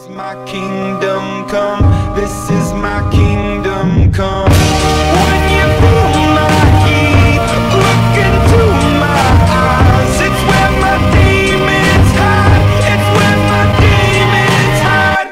is my kingdom come. This is my kingdom come. When you feel my heat, look into my eyes. It's where my demons hide. It's where my demons hide.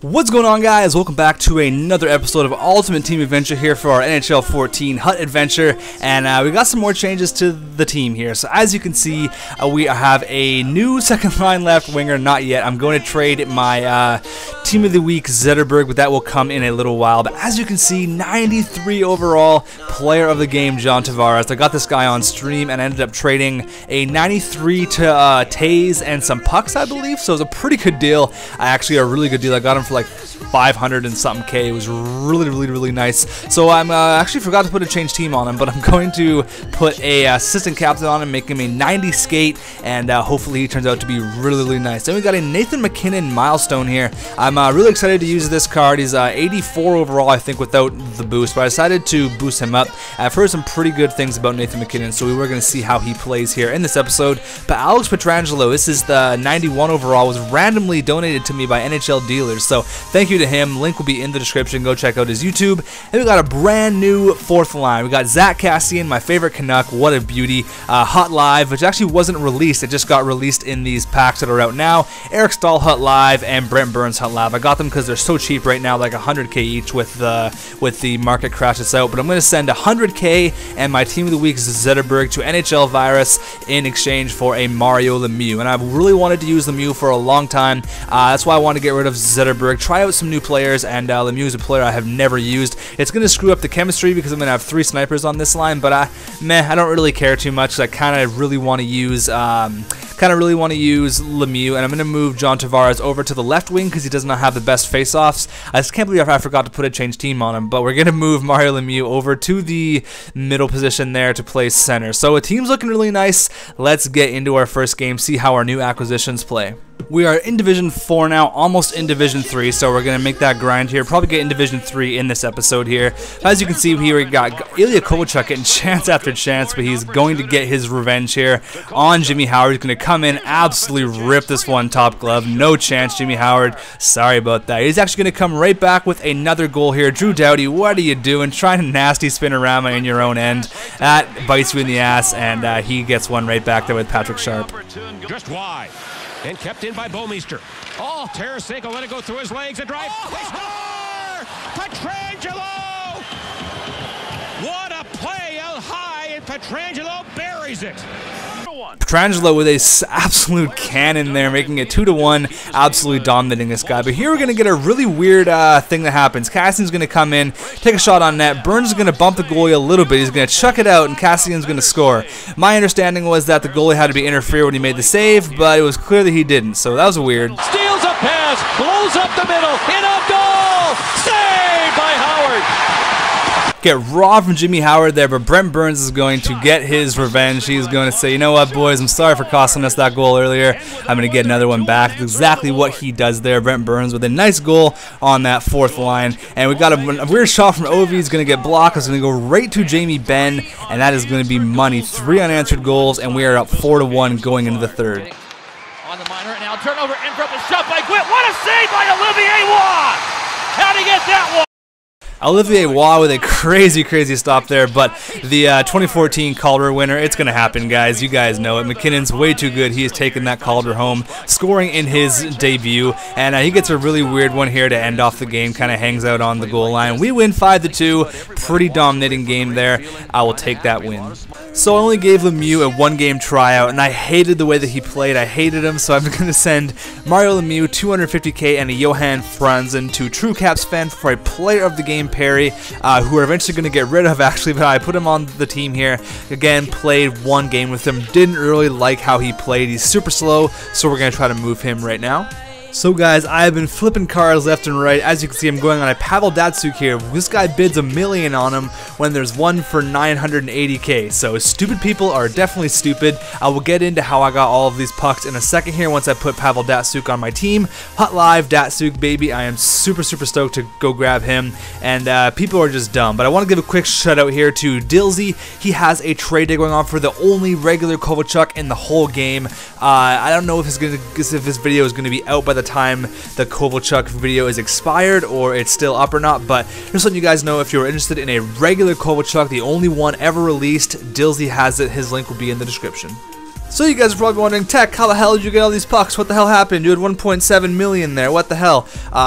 What's going on, guys? Welcome back to another episode of Ultimate Team Adventure here for our NHL 14 Hut Adventure, and we got some more changes to the team here. So as you can see, we have a new second line left winger. Not yet. I'm going to trade my Team of the Week Zetterberg, but that will come in a little while. But as you can see, 93 overall player of the game, John Tavares. I got this guy on stream and ended up trading a 93 to Taze and some pucks, I believe. So it was a pretty good deal. Actually, a really good deal. I got him for like 500 and something K. It was really nice. So I'm actually forgot to put a change team on him, but I'm going to put a assistant captain on him, make him a 90 skate, and hopefully he turns out to be really nice. Then we got a Nathan MacKinnon milestone here. I'm really excited to use this card. He's 84 overall, I think, without the boost, but I decided to boost him up. I've heard some pretty good things about Nathan MacKinnon, so we were going to see how he plays here in this episode. But Alex Pietrangelo, this is the 91 overall, was randomly donated to me by NHL dealers, so thank you to him. Link will be in the description. Go check out his YouTube. And we got a brand new fourth line. We got Zack Kassian, my favorite Canuck. What a beauty. Hut Live, which actually wasn't released. It just got released in these packs that are out now. Eric Stahl Hut Live and Brent Burns Hut Live. I got them because they're so cheap right now, like 100K each with the market crash that's out. But I'm going to send 100K and my Team of the Week Zetterberg to NHL Virus in exchange for a Mario Lemieux. And I've really wanted to use Lemieux for a long time. That's why I want to get rid of Zetterberg. Try out some new players, and Lemieux is a player I have never used. It's going to screw up the chemistry because I'm going to have 3 snipers on this line, but I don't really care too much. I kind of really want to use Lemieux, and I'm going to move John Tavares over to the left wing because he does not have the best face-offs. I just can't believe I forgot to put a change team on him, but we're going to move Mario Lemieux over to the middle position there to play center. So the team's looking really nice. Let's get into our first game, see how our new acquisitions play. We are in Division 4 now, almost in Division 3, so we're going to make that grind here. Probably get in Division 3 in this episode here. As you can see here, we got Ilya Kovalchuk getting chance after chance, but he's going to get his revenge here on Jimmy Howard. He's going to come in, absolutely rip this one top glove. No chance, Jimmy Howard. Sorry about that. He's actually going to come right back with another goal here. Drew Doughty, what are you doing? Trying to nasty spin around in your own end. That bites you in the ass, and he gets one right back there with Patrick Sharp. Just wide. And kept in by Bouwmeester. Oh, Tarasenko let it go through his legs and drive. Oh, Pietrangelo! What a play out high, and Pietrangelo buries it. Pietrangelo with a absolute cannon there, making it 2-1, absolutely dominating this guy. But here we're going to get a really weird thing that happens. Cassian's going to come in, take a shot on net. Burns is going to bump the goalie a little bit. He's going to chuck it out, and Cassian's going to score. My understanding was that the goalie had to be interfered when he made the save, but it was clear that he didn't, so that was weird. Steals a pass, blows up the middle, in a goal! Saved by Howard! Get robbed from Jimmy Howard there, but Brent Burns is going to get his revenge. He's going to say, you know what, boys, I'm sorry for costing us that goal earlier. I'm going to get another one back. That's exactly what he does there. Brent Burns with a nice goal on that fourth line. And we got a weird shot from Ovi. He's going to get blocked. It's going to go right to Jamie Benn, and that is going to be money. 3 unanswered goals, and we are up 4-1 going into the third. On the minor, and now turnover in front of the shot by Gwynn. What a save by Olivier Waugh! How'd he get that one? Olivier Waugh with a crazy stop there, but the 2014 Calder winner, it's going to happen, guys. You guys know it. McKinnon's way too good. He has taken that Calder home, scoring in his debut, and he gets a really weird one here to end off the game, kind of hangs out on the goal line. We win 5-2, pretty dominating game there. I will take that win. So I only gave Lemieux a 1-game tryout, and I hated the way that he played. I hated him, so I'm going to send Mario Lemieux 250K and a Johan Franzen to True Caps fan for a player of the game Perry, who we're eventually going to get rid of, actually, but I put him on the team here. Again, played 1 game with him. Didn't really like how he played. He's super slow, so we're going to try to move him right now. So guys, I have been flipping cards left and right. As you can see, I'm going on a Pavel Datsyuk here. This guy bids $1 million on him when there's one for 980K. So stupid people are definitely stupid. I will get into how I got all of these pucks in a second here once I put Pavel Datsyuk on my team. Hut Live Datsyuk, baby. I am super stoked to go grab him. And people are just dumb. But I want to give a quick shout out here to Dilsey. He has a trade day going on for the only regular Kovalchuk in the whole game. I don't know if this video is going to be out by the time the Kovalchuk video is expired or it's still up or not, but just letting you guys know if you're interested in a regular Kovalchuk, the only one ever released, Dilsey has it. His link will be in the description. So you guys are probably wondering, Tech, how the hell did you get all these pucks? What the hell happened? You had 1.7 million there. What the hell?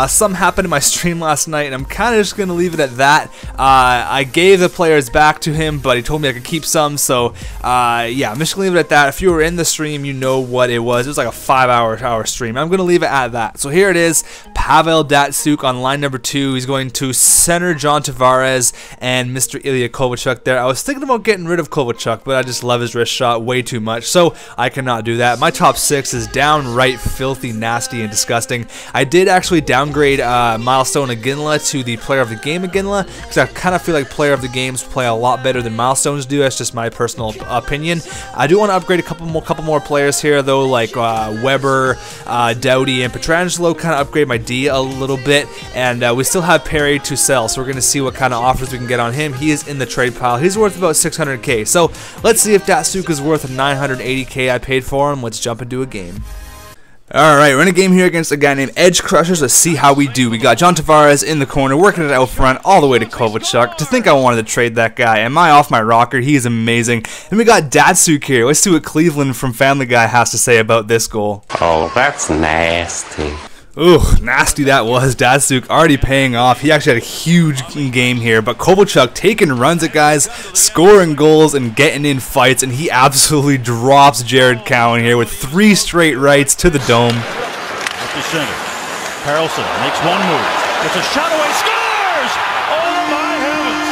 Something happened in my stream last night, and I'm kind of just going to leave it at that. I gave the players back to him, but he told me I could keep some, so yeah, I'm just going to leave it at that. If you were in the stream, you know what it was. It was like a 5-hour stream. I'm going to leave it at that. So here it is, Pavel Datsyuk on line number 2. He's going to center John Tavares and Mr. Ilya Kovalchuk there. I was thinking about getting rid of Kovalchuk, but I just love his wrist shot way too much, so I cannot do that. My top 6 is downright filthy, nasty, and disgusting. I did actually downgrade Milestone Iginla to the Player of the Game Iginla, because I kind of feel like Player of the Games play a lot better than Milestones do. That's just my personal opinion. I do want to upgrade a couple more players here, though, like Weber, Doughty, and Petrangelo. Kind of upgrade my D a little bit, and we still have Perry to sell, so we're going to see what kind of offers we can get on him. He is in the trade pile. He's worth about 600k, so let's see if Datsyuk is worth 980k I paid for him. Let's jump into a game. Alright, we're in a game here against a guy named Edge Crushers. Let's see how we do. We got John Tavares in the corner, working it out front, all the way to Kovalchuk. To think I wanted to trade that guy. Am I off my rocker? He is amazing. And we got Datsyuk here. Let's see what Cleveland from Family Guy has to say about this goal. Oh, that's nasty. Ooh, nasty that was. Datsyuk already paying off. He actually had a huge game here, but Kovalchuk taking runs at guys, scoring goals, and getting in fights, and he absolutely drops Jared Cowan here with 3 straight rights to the dome. At the center, Karlsson makes one move. It's a shot away, scores! Oh my heavens!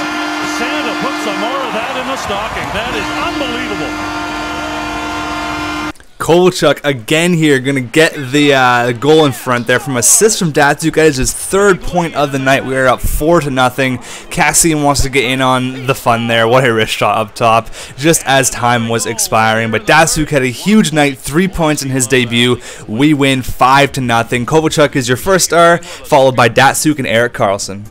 Santa puts some more of that in the stocking. That is unbelievable. Kovalchuk again here, gonna get the goal in front there from assist from Datsyuk. That is his 3rd point of the night. We are up 4-0. Cassian wants to get in on the fun there. What a wrist shot up top, just as time was expiring. But Datsyuk had a huge night, 3 points in his debut. We win 5-0. Kovalchuk is your first star, followed by Datsyuk and Erik Karlsson.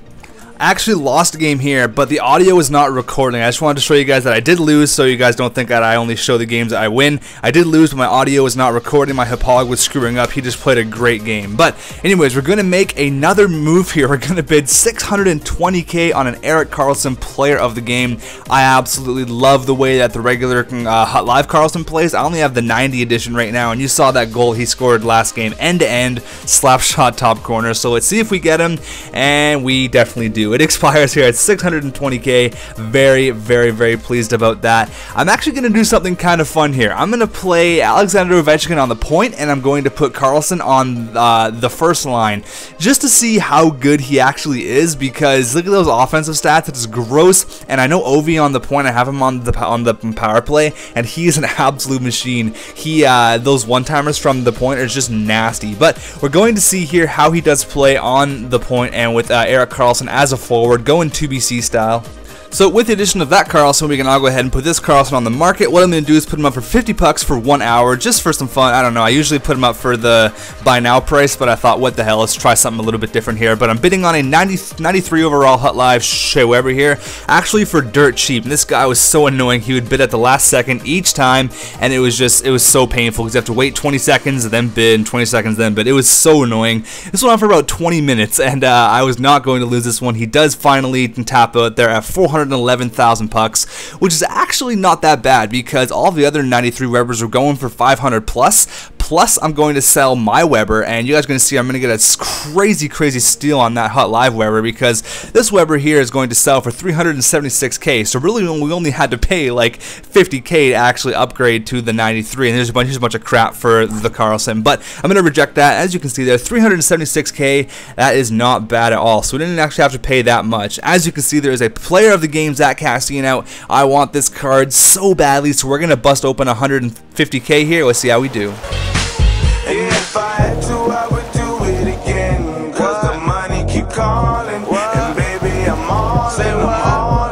I actually lost a game here, but the audio is not recording. I just wanted to show you guys that I did lose, so you guys don't think that I only show the games that I win. I did lose, but my audio is not recording. My Hipog was screwing up. He just played a great game. But anyways, we're going to make another move here. We're going to bid 620k on an Erik Karlsson Player of the Game. I absolutely love the way that the regular Hut Live Karlsson plays. I only have the 90 edition right now, and you saw that goal he scored last game, end-to-end, slap shot top corner. So let's see if we get him, and we definitely do. It expires here at 620k. Very, very, very pleased about that. I'm actually going to do something kind of fun here. I'm going to play Alexander Ovechkin on the point, and I'm going to put Karlsson on the first line, just to see how good he actually is, because look at those offensive stats. It's gross, and I know Ovi on the point. I have him on the power play, and he is an absolute machine. Those one-timers from the point are just nasty, but we're going to see here how he does play on the point and with Erik Karlsson as a forward, going 2BC style. So with the addition of that Karlsson, we can now go ahead and put this Karlsson on the market. What I'm going to do is put him up for 50 bucks for 1 hour, just for some fun. I don't know, I usually put him up for the buy now price, but I thought, what the hell, let's try something a little bit different here. But I'm bidding on a 93 overall Hut Live Shea Weber here, actually for dirt cheap. And this guy was so annoying. He would bid at the last second each time, and it was so painful because you have to wait 20 seconds, then bid, and 20 seconds, then bid. It was so annoying. This went on for about 20 minutes, and I was not going to lose this one. He does finally tap out there at 411,000 pucks, which is actually not that bad because all the other 93 Webers were going for 500 plus. Plus, I'm going to sell my Weber, and you guys are going to see I'm going to get a crazy steal on that Hut Live Weber, because this Weber here is going to sell for 376k. So really, we only had to pay like 50k to actually upgrade to the 93, and here's a bunch of crap for the Karlsson. But I'm going to reject that. As you can see there, 376k. That is not bad at all. So we didn't actually have to pay that much. As you can see, there is a Player of the Game Zach Cassian out. I want this card so badly, so we're going to bust open 150k here. Let's see how we do. If I had to, I would do it again. Cause the money keep calling. And baby, I'm all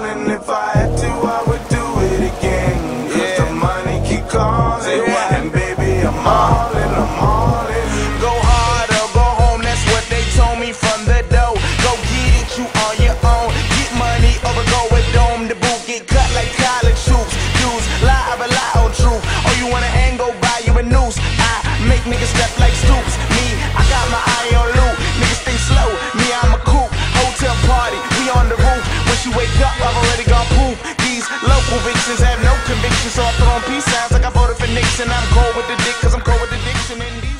in, If I had to, I would do it again. Cause the money keep calling. And baby, I'm all in, Go hard or go home, that's what they told me from the door. Go get it, you on your own. Get money over, go with dome. The boot get cut like college hoops. Dudes lie, but lie on truth. Oh, you wanna hang, go buy you a noose. Dixon. I'm cold with the dick, cause I'm cold with the Dixon. And these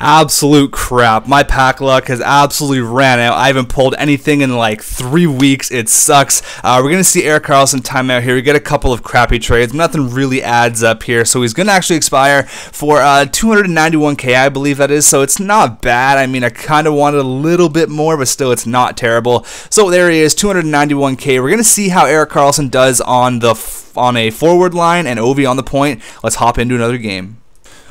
Absolute crap. My pack luck has absolutely ran out. I haven't pulled anything in like 3 weeks. It sucks. We're going to see Erik Karlsson timeout here. We get a couple of crappy trades. Nothing really adds up here. So he's going to actually expire for 291k, I believe that is. So it's not bad. I mean, I kind of wanted a little bit more, but still it's not terrible. So there he is, 291k. We're going to see how Erik Karlsson does on a forward line and Ovi on the point. Let's hop into another game.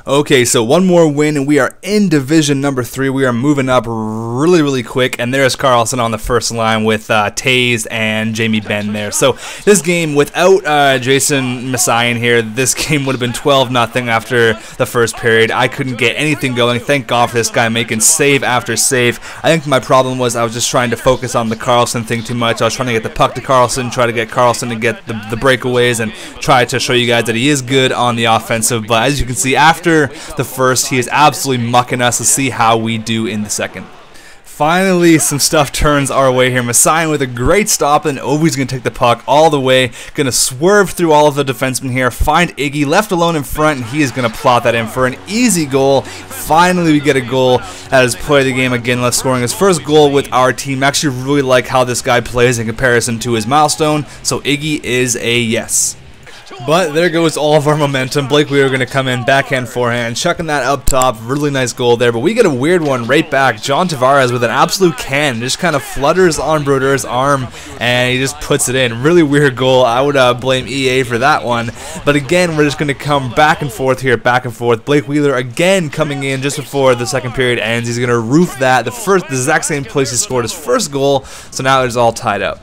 Okay, so one more win and we are in division number 3. We are moving up really quick, and there's Karlsson on the first line with Taze and Jamie Benn there. So this game, without Jason Messiah in here, this game would have been 12-0 after the first period. I couldn't get anything going. Thank God for this guy making save after save. I think my problem was I was just trying to focus on the Karlsson thing too much. I was trying to get the puck to Karlsson, try to get Karlsson to get the breakaways, and try to show you guys that he is good on the offensive. But as you can see, after the first, he is absolutely mucking us. Let's see how we do in the second. Finally, some stuff turns our way here. Messiah with a great stop, and Ovi's going to take the puck all the way. Going to swerve through all of the defensemen here. Find Iggy, left alone in front, and he is going to plot that in for an easy goal. Finally, we get a goal that has played the game again. Let's scoring his first goal with our team. Actually, really like how this guy plays in comparison to his milestone. So Iggy is a yes. But there goes all of our momentum. Blake Wheeler going to come in, backhand, forehand, chucking that up top. Really nice goal there. But we get a weird one right back. John Tavares with an absolute can. Just kind of flutters on Brodeur's arm, and he just puts it in. Really weird goal. I would blame EA for that one. But again, we're just going to come back and forth here, back and forth. Blake Wheeler again coming in just before the second period ends. He's going to roof that. The exact same place he scored his first goal. So now it's all tied up.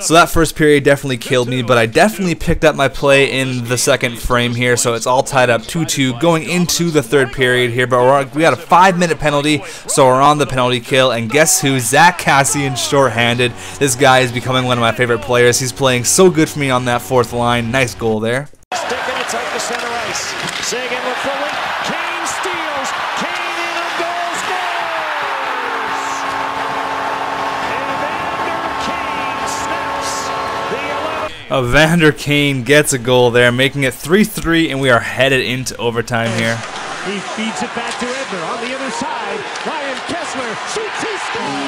So that first period definitely killed me, but I definitely picked up my play in the second frame here, so it's all tied up 2-2 going into the third period here. But we got a 5-minute penalty, so we're on the penalty kill, and guess who? Zach Kassian short-handed. This guy is becoming one of my favorite players. He's playing so good for me on that fourth line. Nice goal there. Sticking it tight to center ice. Sagan with forward. Kane steals. Kane in on goal, scores! Evander Kane gets a goal there, making it 3-3, and we are headed into overtime here. He feeds it back to Edler on the other side. Ryan Kessler shoots, he scores!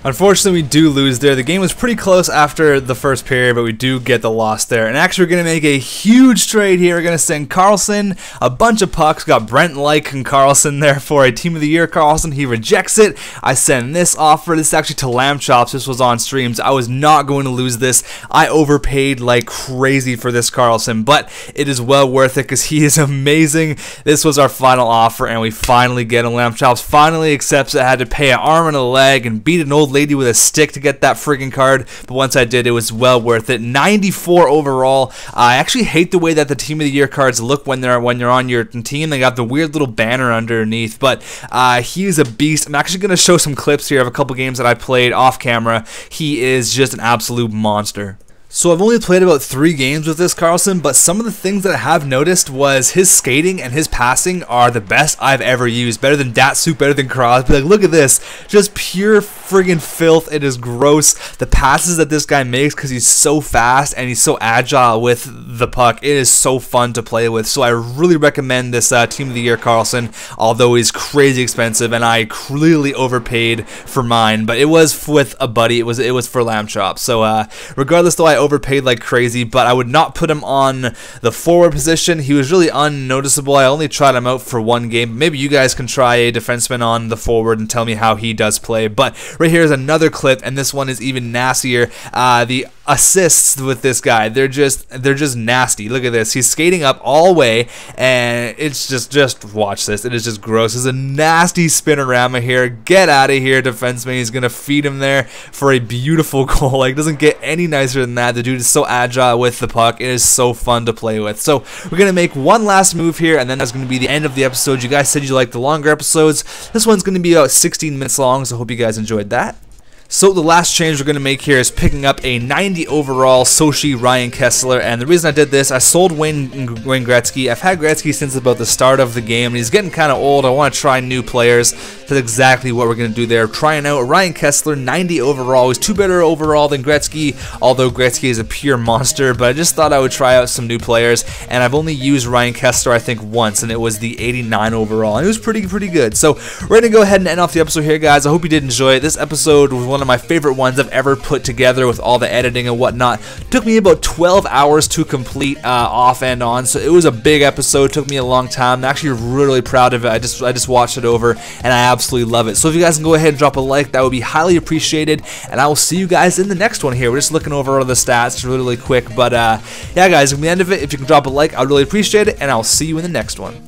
Unfortunately, we do lose there. The game was pretty close after the first period, but we do get the loss there. And actually, we're going to make a huge trade here. We're going to send Karlsson a bunch of pucks. Got Brent Like and Karlsson there for a Team of the Year Karlsson. He rejects it. I send this offer. This is actually to Lamb Chops. This was on streams. I was not going to lose this. I overpaid like crazy for this Karlsson, but it is well worth it because he is amazing. This was our final offer, and we finally get him. Lamb Chops finally accepts it. I had to pay an arm and a leg and beat an old lady with a stick to get that friggin' card, but once I did, it was well worth it. 94 overall. I actually hate the way that the Team of the Year cards look when you're on your team. They got the weird little banner underneath, but he is a beast. I'm actually going to show some clips here of a couple games that I played off camera. He is just an absolute monster. So I've only played about 3 games with this Karlsson, but some of the things that I have noticed was his skating and his passing are the best I've ever used. Better than Datsyuk, better than Crosby. Like, look at this. Just pure friggin' filth. It is gross. The passes that this guy makes, because he's so fast and he's so agile with the puck, it is so fun to play with. So I really recommend this Team of the Year Karlsson, although he's crazy expensive, and I clearly overpaid for mine. But it was with a buddy. It was for Lamb Chops. So regardless, though, I overpaid like crazy, but I would not put him on the forward position. He was really unnoticeable. I only tried him out for 1 game. Maybe you guys can try a defenseman on the forward and tell me how he does play. But right here is another clip, and this one is even nastier. The assists with this guy, they're just nasty. Look at this. He's skating up all way, and it's just watch this. It is just gross. There's a nasty spinorama here. Get out of here, defenseman. He's gonna feed him there for a beautiful goal. Like, doesn't get any nicer than that. The dude is so agile with the puck. It is so fun to play with. So we're gonna make one last move here, and then that's gonna be the end of the episode. You guys said you like the longer episodes. This one's gonna be about 16 minutes long, so I hope you guys enjoyed that. So the last change we're going to make here is picking up a 90 overall Sochi Ryan Kesler, and the reason I did this, I sold Wayne Gretzky. I've had Gretzky since about the start of the game, and he's getting kind of old. I want to try new players. That's exactly what we're going to do there. Trying out Ryan Kesler, 90 overall. He's 2 better overall than Gretzky, although Gretzky is a pure monster, but I just thought I would try out some new players, and I've only used Ryan Kesler, I think, once, and it was the 89 overall, and it was pretty good. So we're going to go ahead and end off the episode here, guys. I hope you did enjoy it. This episode was one of my favorite ones I've ever put together with all the editing and whatnot. It took me about 12 hours to complete off and on, so it was a big episode. It took me a long time. I'm actually really proud of it. I just watched it over, and I absolutely love it. So if you guys can go ahead and drop a like, that would be highly appreciated, and I will see you guys in the next one here. We're just looking over all the stats really quick, but yeah, guys, at the end of it, if you can drop a like, I would really appreciate it, and I'll see you in the next one.